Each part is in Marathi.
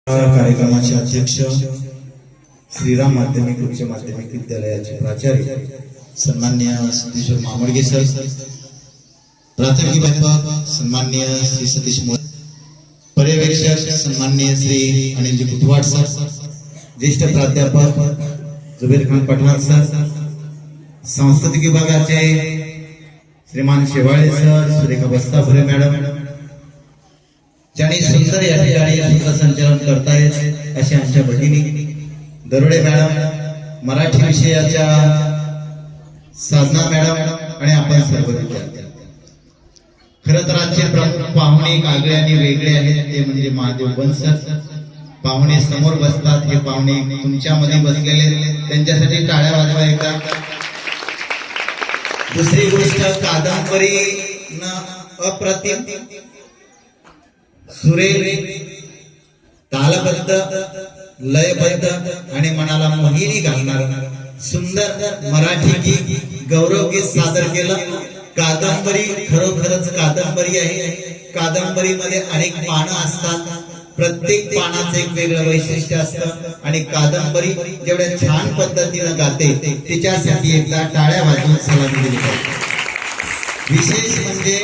कार्यक्रमाचे अध्यक्ष श्रीराम माध्यमिक उच्च माध्यमिक विद्यालयाचे प्राचार्य सन्माननीय सतीश मामडगे सर, प्राथमिक अध्यापक सन्माननीय श्री सतीश मोरे, पर्यवेक्षक सन्माननीय श्री अनिलजी कुटवाड सर, ज्येष्ठ प्राध्यापक जुबेर खान पठार सर, सांस्कृतिक विभागाचे श्रीमान शेवाळे सर, सुरेखा बस्तापुरे मॅडम, ज्यांनी सुंदर या ठिकाणी सूत्रसंचालन करतायत अशा आमच्या भगिनी दरोडे मॅडम, मराठी विषयाच्या साधना मॅडम आणि आपण सर्व विद्यार्थी. खरं तर आजचे प्रमुख पाहुणे एक आगळे आणि वेगळे आहेत, ते म्हणजे महादेव बनसर. पाहुणे समोर बसतात, हे पाहुणे तुमच्यामध्ये बसलेले, त्यांच्यासाठी टाळ्या वाजवा एकदा. दुसरी गोष्ट, कादंबरीनं अप्रतिम सुरेल, तालबद्ध, लयबद्ध आणि मनाला मोहिनी घालणार सुंदर मराठी गीत, गौरव गीत सादर केलं. कादंबरी खरोखरच कादंबरी आहे. कादंबरीमध्ये अनेक पानं असतात, प्रत्येक पानाचं एक वेगळं वैशिष्ट्य असतं आणि कादंबरी जेवढ्या छान पद्धतीनं गाते तिच्यासाठी एकदा टाळ्या वाजवून सलामी दिली पाहिजे. विशेष म्हणजे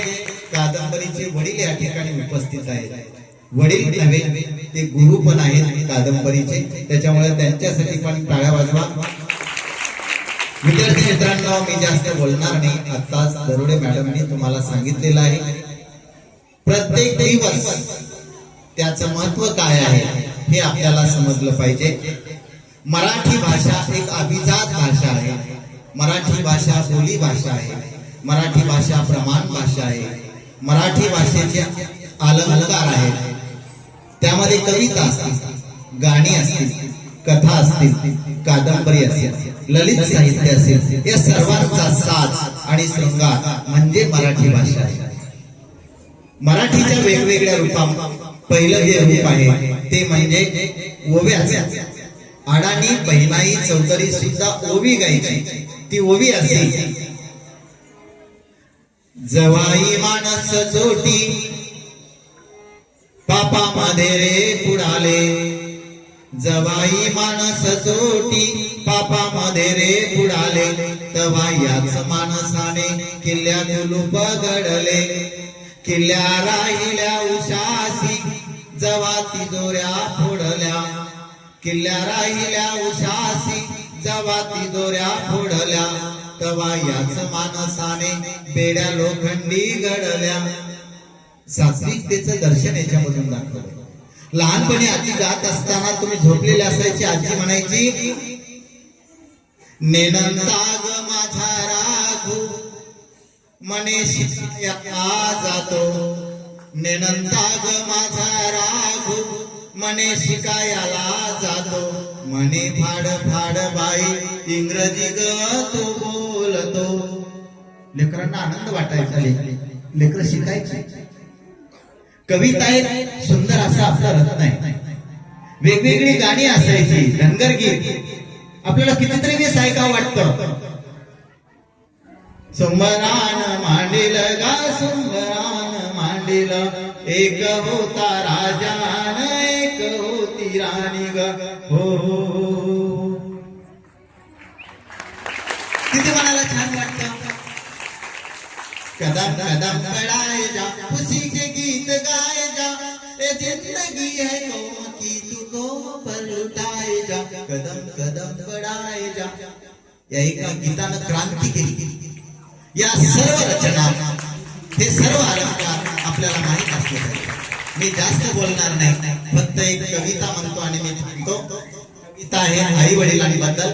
कादंबरीचे वडील या ठिकाणी उपस्थित आहेत. वडील नव्हे, ते गुरु पण आहेत कादंबरीचे, त्याच्यामुळे त्यांच्यासाठी पण टाळ्या वाजवा. विद्यार्थी मित्रांनो, मी जास्त बोलणार नाही. आताच दरोडे मॅडमनी तुम्हाला सांगितलेलं आहे, प्रत्येक दिवस त्याचं महत्व काय आहे हे आपल्याला समजलं पाहिजे. मराठी भाषा एक अभिजात भाषा आहे. मराठी भाषा बोली भाषा आहे. मराठी भाषा प्रमाण भाषा आहे. मराठी भाषेचे अलंकार आहेत, त्यामध्ये कविता असतील, गाणी असतील, कथा असतील, कादंबरी असेल, ललित साहित्य असेल, या सर्वांचा साज आणि शृंगार म्हणजे मराठी भाषा आहे. मराठीच्या वेगवेगळ्या रूपात पहिलं जे रूप आहे ते म्हणजे ओव्याचे. अडाणी, बहिणाई, चौधरी सुद्धा ओवी गायची. ती ओवी असेल, जवाई माणस जोटी पापा मध्ये रे पुढाले, जवाई माणस जोटी पापा मध्ये रे पुढाले, तवा याच माणसाने किल्ल्या दुलूप घडले, किल्ल्या राहिल्या उशासी जवा तिजोऱ्या फोडल्या, किल्ल्या राहिल्या उशासी जवा तिजोऱ्या फोडल्या, तवा याच माणसाने बेड्या लोखंडी घडल्या. सात्विकतेचं दर्शन याच्यामधून दाखवलं. लहानपणी आजी गात असताना तुम्ही झोपलेले असायची, आजी म्हणायची, नेनंताग माझा राघू मने शिकाया जातो, नेनंताग माझा राघू मने शिकायला जातो, मने फाड फाड बाई इंग्रजी ग तो बोलतो. लेकरांना आनंद वाटायचा, लेकर शिकायचे. कविता एक सुंदर असा आपला रत्न आहे. वेगवेगळी गाणी असायची, धनगर गीत आपल्याला कितीतरी वेळेस ऐकावं वाटतं. सुंबरान मांडील गा सुंबरान मांडील, एक होता राजान एक होती राणी ग, हो. किती मनाला छान वाटतं. कदम कदम बढ़ाए जा, खुशी के गीत गाए जा, ये जिंदगी है कौम की तू कौम पर लुटाए जा, कदम कदम बढ़ाए जा. या एका गीतानं क्रांती केली. या सर्व रचना, हे सर्व अलंकार आपल्याला माहित असले पाहिजे. मी जास्त बोलणार नाही, फक्त एक कविता म्हणतो आणि मी थांबतो. कविता आहे आई वडिलांबद्दल.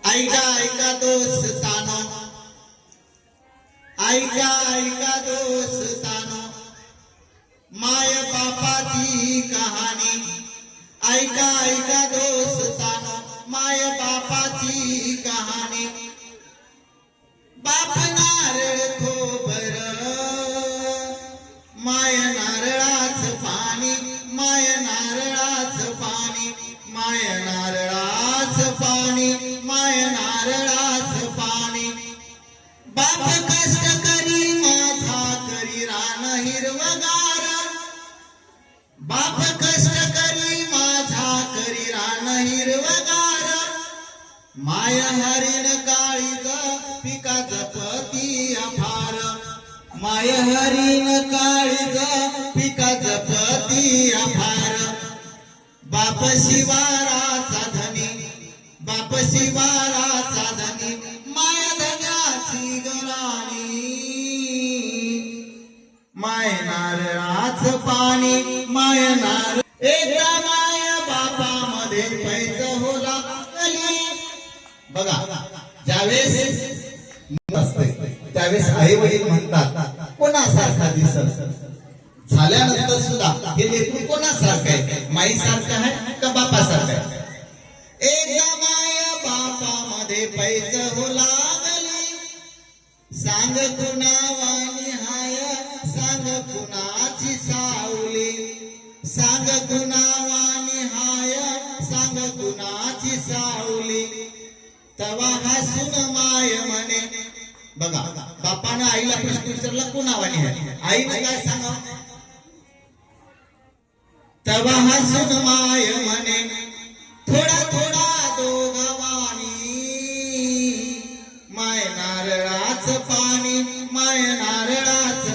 ऐका ऐका दोस्तानो, ऐका ऐका दोस्तानो, माय बापाची कहाणी. ऐका ऐका दोस्तानो, माय बापाची कहाणी. बाप नारळ खोबर, माय नारळाच पाणी, माय नारळाच पाणी, माय नारळाच पाणी, माय नारळाच पाणी. बाप कष्ट करी माझा करी रान हिरवगार, बाप कष्ट करी माझा करी रान हिरवगार माय हरिण काळीग पिकाच पती अफार माय हरिण काळीग पिकाच पती अफार बाप शिवाराचा धनी बाप शिवाराचा धनी माय धन्याची गराणी माय नारळाच पाणी माय नारळ एकदा माय बापामध्ये पैज होला बघा ज्यावेळेस असते त्यावेळेस आई वडील म्हणतात कोणासारखा दिसत झाल्यानंतर सुद्धा हे लेकरू कोणासारखं आहे माईसारखं आहे का बापासारखं आहे एकदा माय बापामध्ये पैज हो लागली सांग कुणावानी हाय सांग कुणाची सावली सांग कुणावानी हाय सांग कुणाची सावली तवा हसून माय म्हणे बघा बापानं आईला प्रश्न विचारला कुणावानी आहे आईने काय सांगा तवा हसून माय म्हणे थोडा थोडा दोघवानी माय नारळाच पाणी माय नारळाच